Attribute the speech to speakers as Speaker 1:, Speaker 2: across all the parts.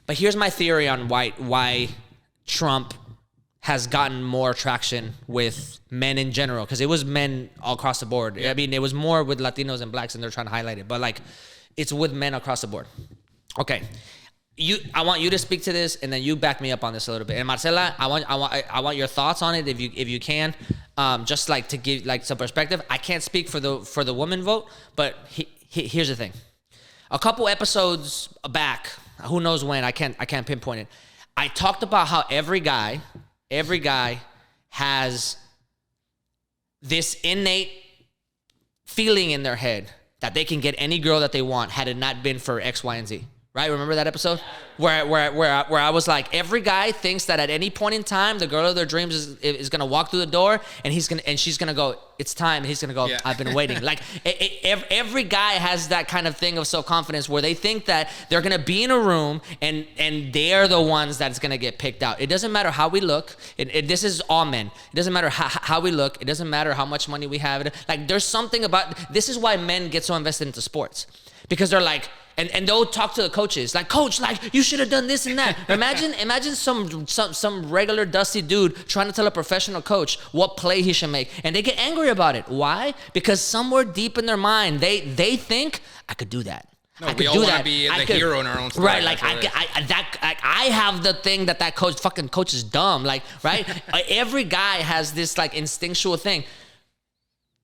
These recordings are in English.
Speaker 1: But here's my theory on why Trump has gotten more traction with men in general, because it was men all across the board. I mean, it was more with Latinos and blacks, and they're trying to highlight it, but like, it's with men across the board. Okay, I want you to speak to this, and then you back me up on this a little bit. And Marcela, I want your thoughts on it if you can, just like to give like some perspective. I can't speak for the woman vote, but here's the thing: a couple episodes back, who knows when, I can't pinpoint it. I talked about how every guy has this innate feeling in their head that they can get any girl that they want had it not been for X, Y, and Z. Right? Remember that episode? Where I was like, every guy thinks that at any point in time, the girl of their dreams is gonna walk through the door, and she's gonna go, it's time. And he's gonna go, I've been waiting. Like every guy has that kind of thing of self-confidence where they think that they're gonna be in a room and they're the ones that's gonna get picked out. It doesn't matter how we look. This is all men. It doesn't matter how we look. It doesn't matter how much money we have. Like there's something about, this is why men get so invested into sports, because they're like, and they'll talk to the coaches like, coach, like you should have done this and that. Imagine some regular dusty dude trying to tell a professional coach what play he should make, and they get angry about it. Why? Because somewhere deep in their mind, they think I could do that.
Speaker 2: No, we all want to be the hero in our own story.
Speaker 1: Right, like I have the thing that fucking coach is dumb. Like, right? Every guy has this like instinctual thing.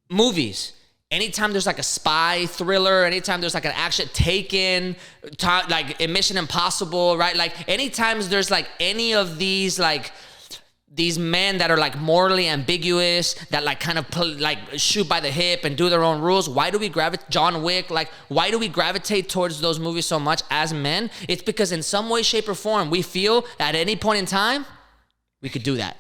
Speaker 1: Movies. Anytime there's like a spy thriller, anytime there's like an action Taken, like Mission Impossible, right? Like anytime there's like any of these like these men that are like morally ambiguous, that like kind of like shoot by the hip and do their own rules. Why do we gravitate? John Wick, like why do we gravitate towards those movies so much as men? It's because in some way, shape, or form, we feel at any point in time we could do that.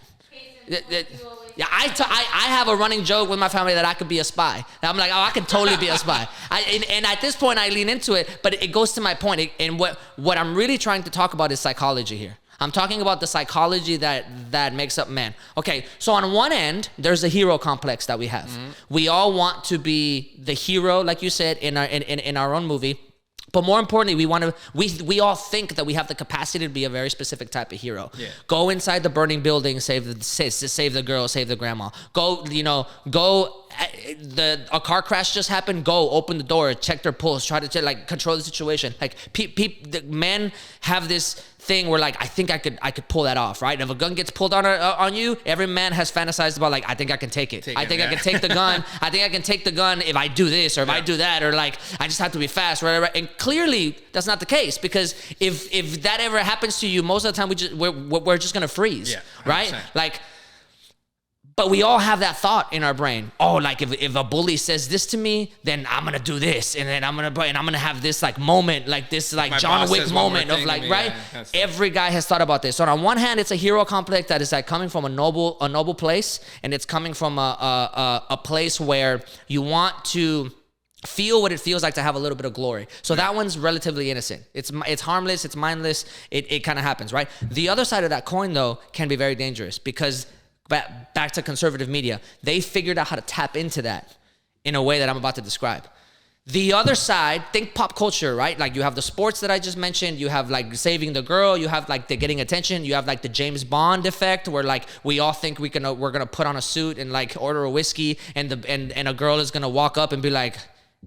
Speaker 1: Yeah, I have a running joke with my family that I could be a spy. And I'm like, oh, I could totally be a spy. And at this point, I lean into it, but it goes to my point. And what I'm really trying to talk about is psychology here. I'm talking about the psychology that makes up men. Okay, so on one end, there's a hero complex that we have. Mm-hmm. We all want to be the hero, like you said, in our own movie. But more importantly, we all think that we have the capacity to be a very specific type of hero. Yeah. Go inside the burning building, save the girl, save the grandma. A car crash just happened. Go open the door, check their pulse, try to like control the situation. Like the men have this thing where like I think I could pull that off, right? If a gun gets pulled on you, every man has fantasized about like I think I can take it. I think I can take the gun. I think I can take the gun if I do this or if I do that, or like I just have to be fast, whatever. And clearly that's not the case, because if that ever happens to you, most of the time we're just gonna freeze, right? Like. But we all have that thought in our brain. Oh, like if a bully says this to me, then I'm gonna do this, and then I'm gonna have this like moment, like this like John Wick moment of like, right? Every guy has thought about this. So on one hand, it's a hero complex that is like coming from a noble place, and it's coming from a place where you want to feel what it feels like to have a little bit of glory. So that one's relatively innocent. It's harmless. It's mindless. It kind of happens, right? The other side of that coin, though, can be very dangerous, because back to conservative media, they figured out how to tap into that in a way that I'm about to describe. The other side, think pop culture, right? Like you have the sports that I just mentioned, you have like saving the girl, you have like the getting attention, you have like the James Bond effect where like we all think we're gonna put on a suit and like order a whiskey, and a girl is gonna walk up and be like,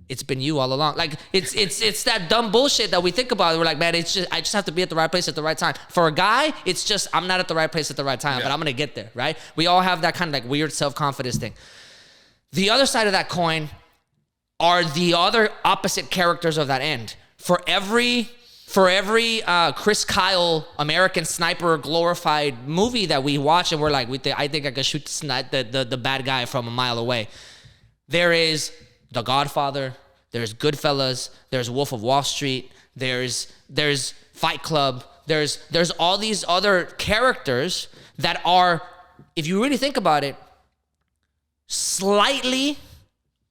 Speaker 1: it's been you all along. Like it's that dumb bullshit that we think about. We're like, man, I just have to be at the right place at the right time. For a guy, it's just I'm not at the right place at the right time, but I'm gonna get there, right? We all have that kind of like weird self-confidence thing. The other side of that coin are the other opposite characters of that end. For every Chris Kyle American Sniper glorified movie that we watch and we're like, I think I could shoot the bad guy from a mile away. There is The Godfather, there's Goodfellas, there's Wolf of Wall Street, there's Fight Club, there's all these other characters that are, if you really think about it, slightly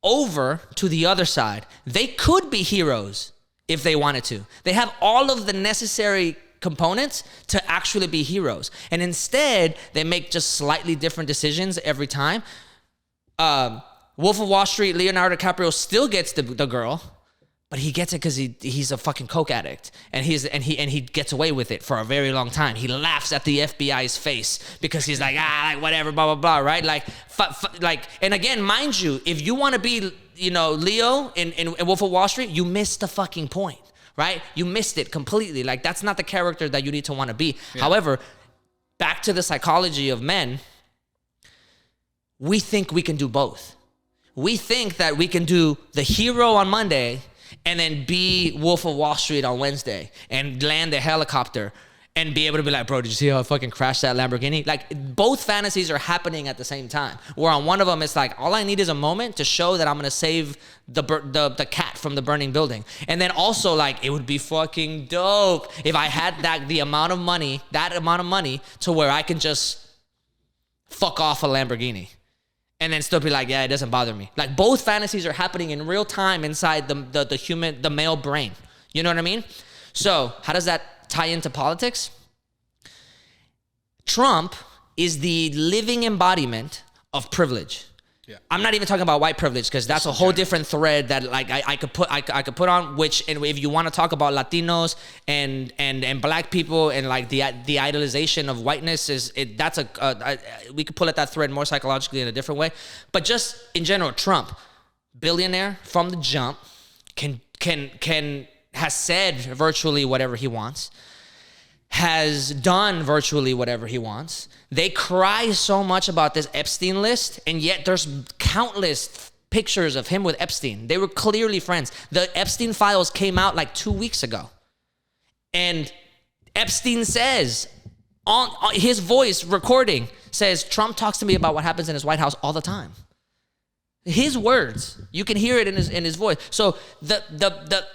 Speaker 1: over to the other side. They could be heroes if they wanted to. They have all of the necessary components to actually be heroes. And instead, they make just slightly different decisions every time. Wolf of Wall Street, Leonardo DiCaprio still gets the girl, But he gets it because he's a fucking coke addict, and he gets away with it for a very long time. He laughs at the FBI's face because he's like, like whatever, blah blah blah, right? Like, and again, mind you, if you want to be, Leo in Wolf of Wall Street, you missed the fucking point, right? You missed it completely. Like, that's not the character that you need to want to be. Yeah. However, back to the psychology of men, we think we can do both. We think that we can do the hero on Monday and then be Wolf of Wall Street on Wednesday and land a helicopter and be able to be like, bro, did you see how I fucking crashed that Lamborghini? Like, both fantasies are happening at the same time. Where on one of them, it's like, all I need is a moment to show that I'm going to save the cat from the burning building. And then also, like, it would be fucking dope if I had that amount of money to where I can just fuck off a Lamborghini. And then still be like, yeah, it doesn't bother me. Like, both fantasies are happening in real time inside the male brain. You know what I mean? So how does that tie into politics? Trump is the living embodiment of privilege. Yeah. I'm not even talking about white privilege because that's a whole different thread that like I could put on. Which, and if you want to talk about Latinos and black people and like the idolization of whiteness we could pull at that thread more psychologically in a different way. But just in general, Trump, billionaire from the jump, has said virtually whatever he wants, has done virtually whatever he wants. They cry so much about this Epstein list, and yet there's countless pictures of him with Epstein. They were clearly friends. The Epstein files came out like 2 weeks ago. And Epstein says, on his voice recording, says, Trump talks to me about what happens in his White House all the time. His words. You can hear it in his voice. So the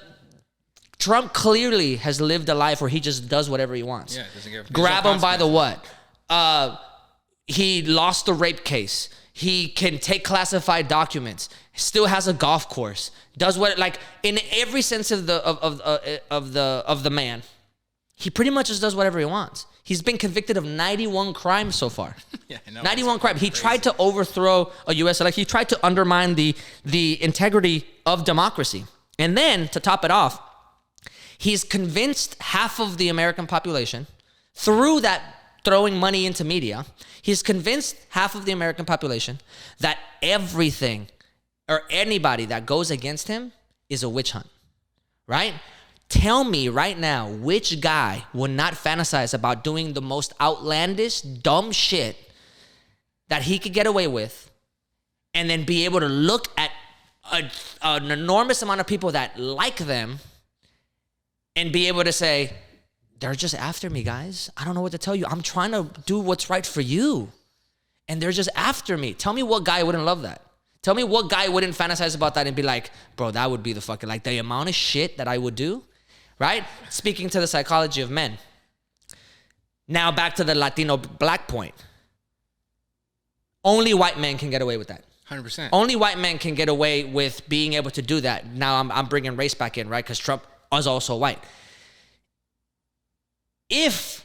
Speaker 1: Trump clearly has lived a life where he just does whatever he wants. Yeah, doesn't give grab him by the what? He lost the rape case. He can take classified documents. Still has a golf course. Does what, like, in every sense of the man, he pretty much just does whatever he wants. He's been convicted of 91 crimes so far. Yeah, I know. 91 crimes. He tried to overthrow a U.S. election. He tried to undermine the integrity of democracy. And then to top it off, he's convinced half of the American population through that throwing money into media. He's convinced half of the American population that everything or anybody that goes against him is a witch hunt, right? Tell me right now which guy would not fantasize about doing the most outlandish, dumb shit that he could get away with and then be able to look at an enormous amount of people that like them and be able to say, they're just after me, guys. I don't know what to tell you. I'm trying to do what's right for you. And they're just after me. Tell me what guy wouldn't love that. Tell me what guy wouldn't fantasize about that and be like, bro, that would be the fucking, like, the amount of shit that I would do, right? Speaking to the psychology of men. Now back to the Latino black point. Only white men can get away with that.
Speaker 2: 100%.
Speaker 1: Only white men can get away with being able to do that. Now I'm bringing race back in, right? Because Trump was also white. If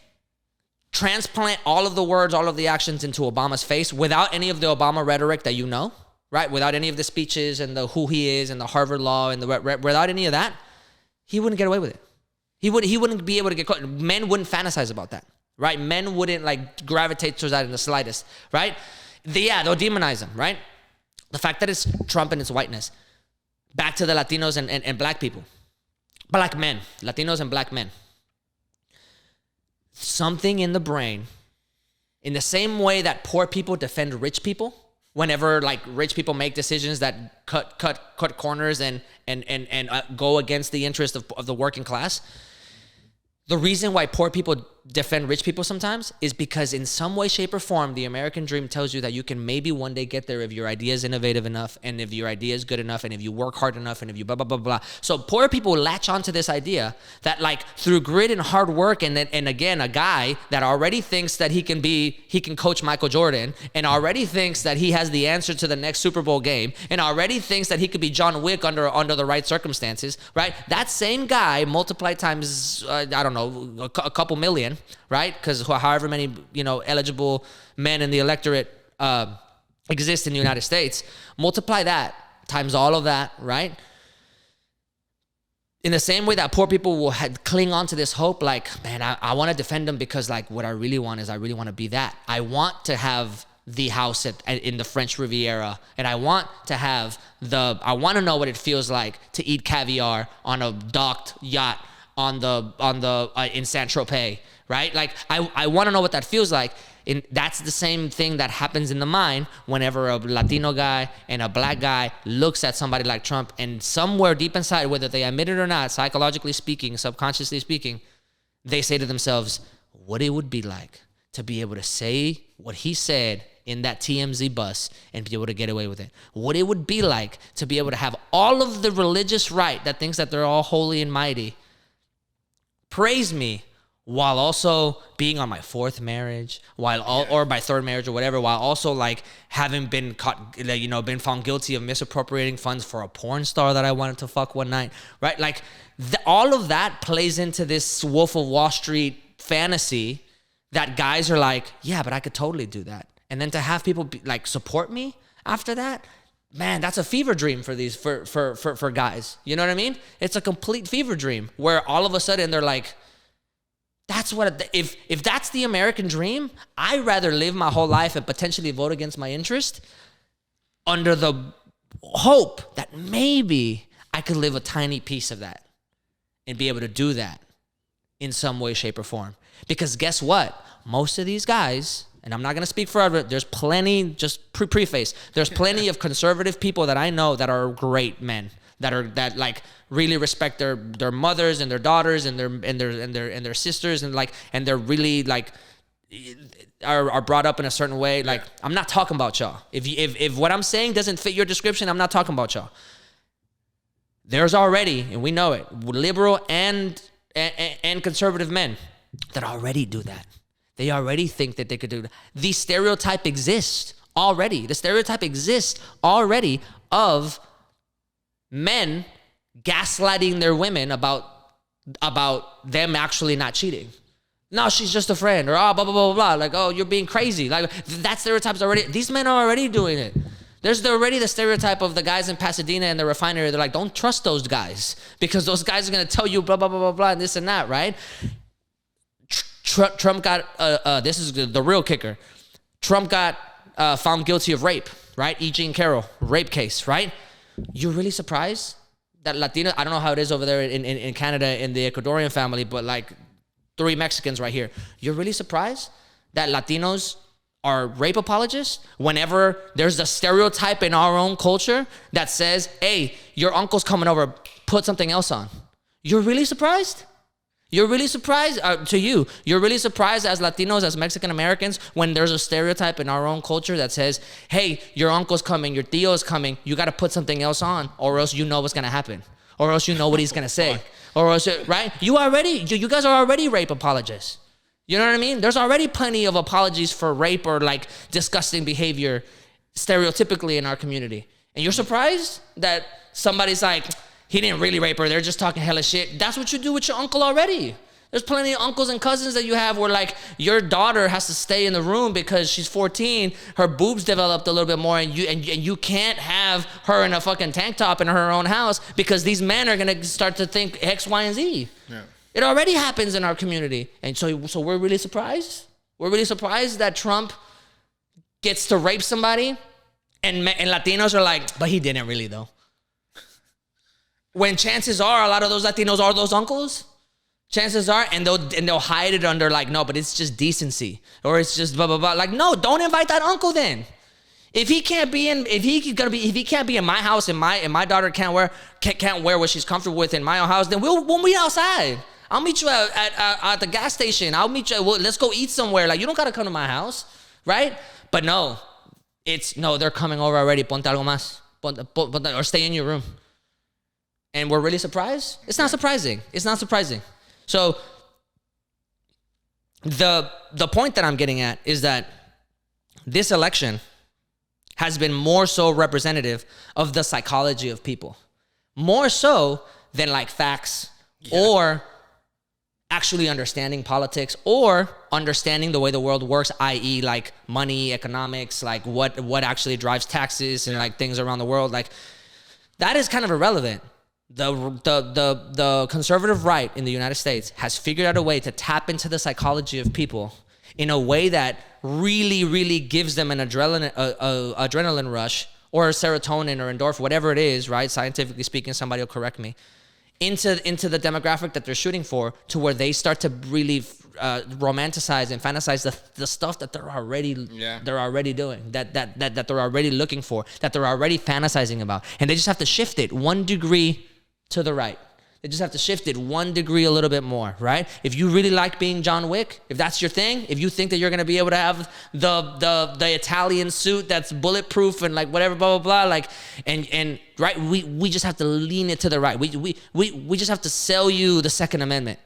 Speaker 1: transplant all of the words, all of the actions into Obama's face without any of the Obama rhetoric that you know, right? Without any of the speeches and the who he is and the Harvard law and without any of that, he wouldn't get away with it. He wouldn't be able to get caught. Men wouldn't fantasize about that, right? Men wouldn't like gravitate towards that in the slightest, right? They'll demonize him, right? The fact that it's Trump and it's whiteness. Back to the Latinos and black people. Black men, Latinos and black men. Something in the brain, in the same way that poor people defend rich people, whenever like rich people make decisions that cut corners and go against the interest of the working class. The reason why poor people defend rich people sometimes is because in some way, shape, or form, the American dream tells you that you can maybe one day get there if your idea is innovative enough and if your idea is good enough and if you work hard enough and if you blah, blah, blah, blah. So poor people latch onto this idea that like through grit and hard work and again, a guy that already thinks that he can coach Michael Jordan and already thinks that he has the answer to the next Super Bowl game and already thinks that he could be John Wick under the right circumstances, right? That same guy multiplied times, I don't know, a couple million, right? Because however many, eligible men in the electorate exist in the United States, multiply that times all of that, right? in the same way that poor people will cling on to this hope, like, man, I want to defend them because like what I really want is I really want to be that. I want to have the house in the French Riviera, and I want to have I want to know what it feels like to eat caviar on a docked yacht in Saint-Tropez, right? Like I want to know what that feels like. And that's the same thing that happens in the mind whenever a Latino guy and a black guy looks at somebody like Trump, and somewhere deep inside, whether they admit it or not, psychologically speaking, subconsciously speaking, they say to themselves, what it would be like to be able to say what he said in that TMZ bus and be able to get away with it. What it would be like to be able to have all of the religious right that thinks that they're all holy and mighty praise me while also being on my fourth marriage, or my third marriage or whatever, while also like having been caught, been found guilty of misappropriating funds for a porn star that I wanted to fuck one night, right? Like all of that plays into this Wolf of Wall Street fantasy that guys are like, yeah, but I could totally do that. And then to have people support me after that, man, that's a fever dream for these for guys. You know what I mean? It's a complete fever dream where all of a sudden they're like, that's what if that's the American dream, I'd rather live my whole life and potentially vote against my interest under the hope that maybe I could live a tiny piece of that and be able to do that in some way, shape, or form. Because guess what? Most of these guys, and I'm not going to speak forever, there's plenty, just preface, there's plenty of conservative people that I know that are great men, that like really respect their mothers and their daughters and their sisters, and they're really like are brought up in a certain way. Like, I'm not talking about y'all. If what I'm saying doesn't fit your description, I'm not talking about y'all. There's already, and we know it, liberal and conservative men that already do that. They already think that they could do that. The stereotype exists already. The stereotype exists already of men gaslighting their women about them actually not cheating. No, she's just a friend, or blah, blah, blah, blah, blah. Like, oh, you're being crazy. Like, that stereotype's already, these men are already doing it. There's already the stereotype of the guys in Pasadena and the refinery. They're like, don't trust those guys because those guys are going to tell you blah, blah, blah, blah, blah, and this and that, right? Trump got, this is the real kicker. Trump got found guilty of rape, right? E. Jean Carroll, rape case, right? You're really surprised that Latino, I don't know how it is over there in Canada in the Ecuadorian family, but like 3 Mexicans right here. You're really surprised that Latinos are rape apologists whenever there's a stereotype in our own culture that says, hey, your uncle's coming over, put something else on. You're really surprised? You're really surprised You're really surprised as Latinos, as Mexican Americans, when there's a stereotype in our own culture that says, hey, your uncle's coming, your tío's coming, you got to put something else on, or else you know what's going to happen, or else you know what he's going to say, or else, right? You guys are already rape apologists. You know what I mean? There's already plenty of apologies for rape or like disgusting behavior stereotypically in our community. And you're surprised that somebody's like, he didn't really rape her, they're just talking hella shit. That's what you do with your uncle already. There's plenty of uncles and cousins that you have where like your daughter has to stay in the room because she's 14, her boobs developed a little bit more, and you can't have her in a fucking tank top in her own house because these men are gonna start to think X, Y, and Z. Yeah. It already happens in our community. And so we're really surprised. We're really surprised that Trump gets to rape somebody and Latinos are like, but he didn't really though. When chances are a lot of those Latinos are those uncles. Chances are, and they'll hide it under like, no, but it's just decency, or it's just blah blah blah. Like, no, don't invite that uncle then. If he can't be in my house, and my daughter can't wear what she's comfortable with in my own house, then we'll meet outside. I'll meet you at the gas station. I'll meet you. Let's go eat somewhere. Like, you don't gotta come to my house, right? But no, they're coming over already. Ponte algo más, or stay in your room. And we're really surprised? It's not surprising. It's not surprising. So the point that I'm getting at is that this election has been more so representative of the psychology of people. More so than like facts or actually understanding politics or understanding the way the world works, i.e. like money, economics, like what actually drives taxes and like things around the world. Like, that is kind of irrelevant. the conservative right in the United States has figured out a way to tap into the psychology of people in a way that really, really gives them an adrenaline rush, or serotonin or endorphin, whatever it is, right? Scientifically speaking, somebody will correct me, into the demographic that they're shooting for, to where they start to really romanticize and fantasize the stuff that they're already doing, that they're already looking for, that they're already fantasizing about, and they just have to shift it 1 degree to the right. They just have to shift it 1 degree a little bit more, right? If you really like being John Wick, if that's your thing, if you think that you're gonna be able to have the Italian suit that's bulletproof and like whatever, blah blah blah, like and right, we just have to lean it to the right. We just have to sell you the Second Amendment,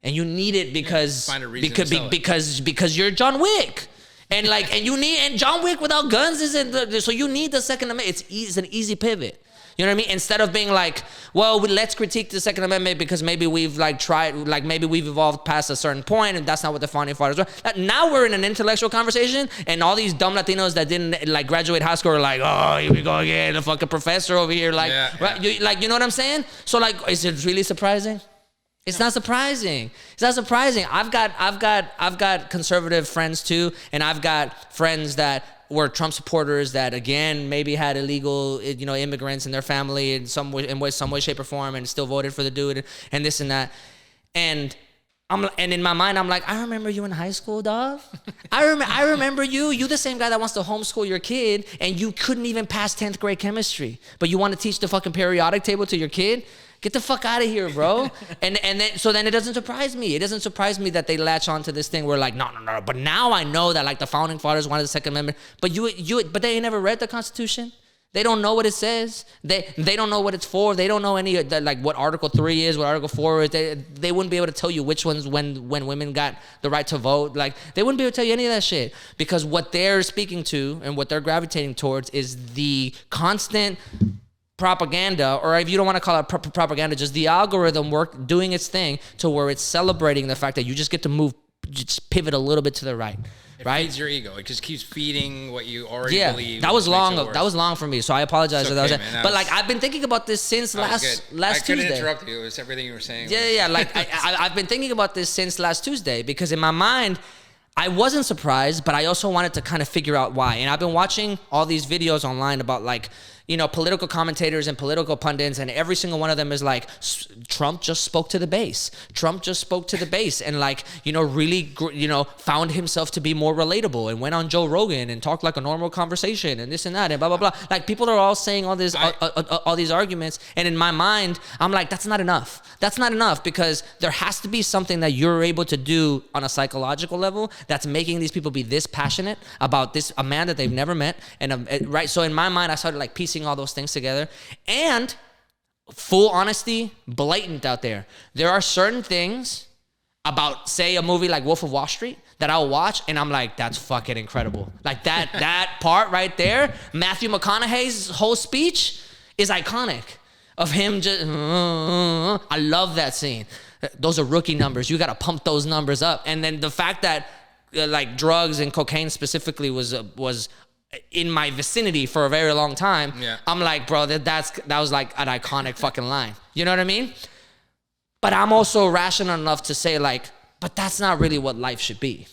Speaker 1: and you need it because because you're John Wick. And like, and John Wick without guns isn't, so you need the Second Amendment. It's an easy pivot. You know what I mean? Instead of being like, well, let's critique the Second Amendment because maybe we've maybe we've evolved past a certain point and that's not what the founding fathers were. Now we're in an intellectual conversation, and all these dumb Latinos that didn't like graduate high school are like, oh, here we go again, the fucking professor over here, like, right? You know what I'm saying? So like, is it really surprising? It's not surprising. It's not surprising. I've got conservative friends too, and I've got friends that were Trump supporters that, again, maybe had illegal, immigrants in their family in some way, shape, or form, and still voted for the dude and this and that. And in my mind, I'm like, I remember you in high school, dog. I remember you. You the same guy that wants to homeschool your kid, and you couldn't even pass 10th grade chemistry, but you want to teach the fucking periodic table to your kid? Get the fuck out of here, bro. and then it doesn't surprise me. It doesn't surprise me that they latch on to this thing where like, no. But now I know that like the founding fathers wanted the Second Amendment. But but they ain't never read the Constitution. They don't know what it says. They don't know what it's for. They don't know any like what Article 3 is, what Article 4 is. They wouldn't be able to tell you which ones when women got the right to vote. Like they wouldn't be able to tell you any of that shit, because what they're speaking to and what they're gravitating towards is the constant propaganda, or if you don't want to call it propaganda, just the algorithm doing its thing to where it's celebrating the fact that you just get to move, just pivot a little bit to the right.
Speaker 2: It feeds your ego. It just keeps feeding what you already believe.
Speaker 1: That was long. That was long for me, so I apologize. But like I've been thinking about this since last Tuesday. I couldn't
Speaker 2: interrupt you. It was everything you were saying.
Speaker 1: Yeah. Like I've been thinking about this since last Tuesday, because in my mind, I wasn't surprised, but I also wanted to kind of figure out why. And I've been watching all these videos online about like, political commentators and political pundits, and every single one of them is like, Trump just spoke to the base. Trump just spoke to the base, and like, really, found himself to be more relatable, and went on Joe Rogan and talked like a normal conversation, and this and that, and blah blah blah. Like people are all saying all this, all these arguments, and in my mind, I'm like, that's not enough. That's not enough, because there has to be something that you're able to do on a psychological level that's making these people be this passionate about a man that they've never met, and right. So in my mind, I started like piecing all those things together, and full honesty, blatant out there. There are certain things about, say, a movie like Wolf of Wall Street that I'll watch and I'm like, that's fucking incredible. Like that part right there, Matthew McConaughey's whole speech is iconic. Of him just, I love that scene. Those are rookie numbers. You got to pump those numbers up. And then the fact that like drugs and cocaine specifically was in my vicinity for a very long time. Yeah. I'm like, bro, that was like an iconic fucking line. You know what I mean? But I'm also rational enough to say like, but that's not really what life should be.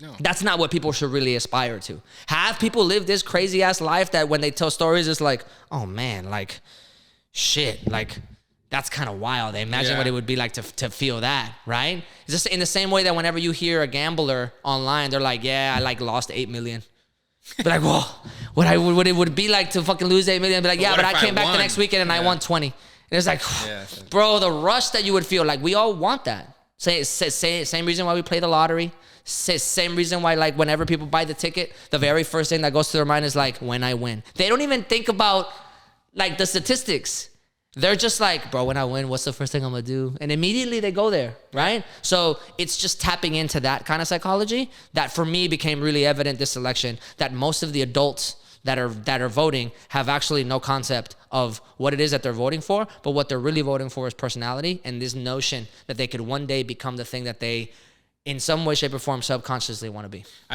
Speaker 1: No. That's not what people should really aspire to. Have people live this crazy ass life that when they tell stories, it's like, oh man, like shit, like that's kind of wild. Imagine what it would be like to feel that, right? It's just in the same way that whenever you hear a gambler online, they're like, yeah, I like lost 8 million. But like, whoa, what it would be like to fucking lose 8 million? Be like, but I came back the next weekend and I won 20. And it's like, bro, the rush that you would feel, like we all want that. Same reason why we play the lottery. Same reason why, like, whenever people buy the ticket, the very first thing that goes to their mind is like, when I win. They don't even think about like the statistics. They're just like, bro, when I win, what's the first thing I'm gonna do? And immediately they go there, right? So it's just tapping into that kind of psychology that for me became really evident this election, that most of the adults that are voting have actually no concept of what it is that they're voting for, but what they're really voting for is personality and this notion that they could one day become the thing that they, in some way, shape, or form, subconsciously want to be.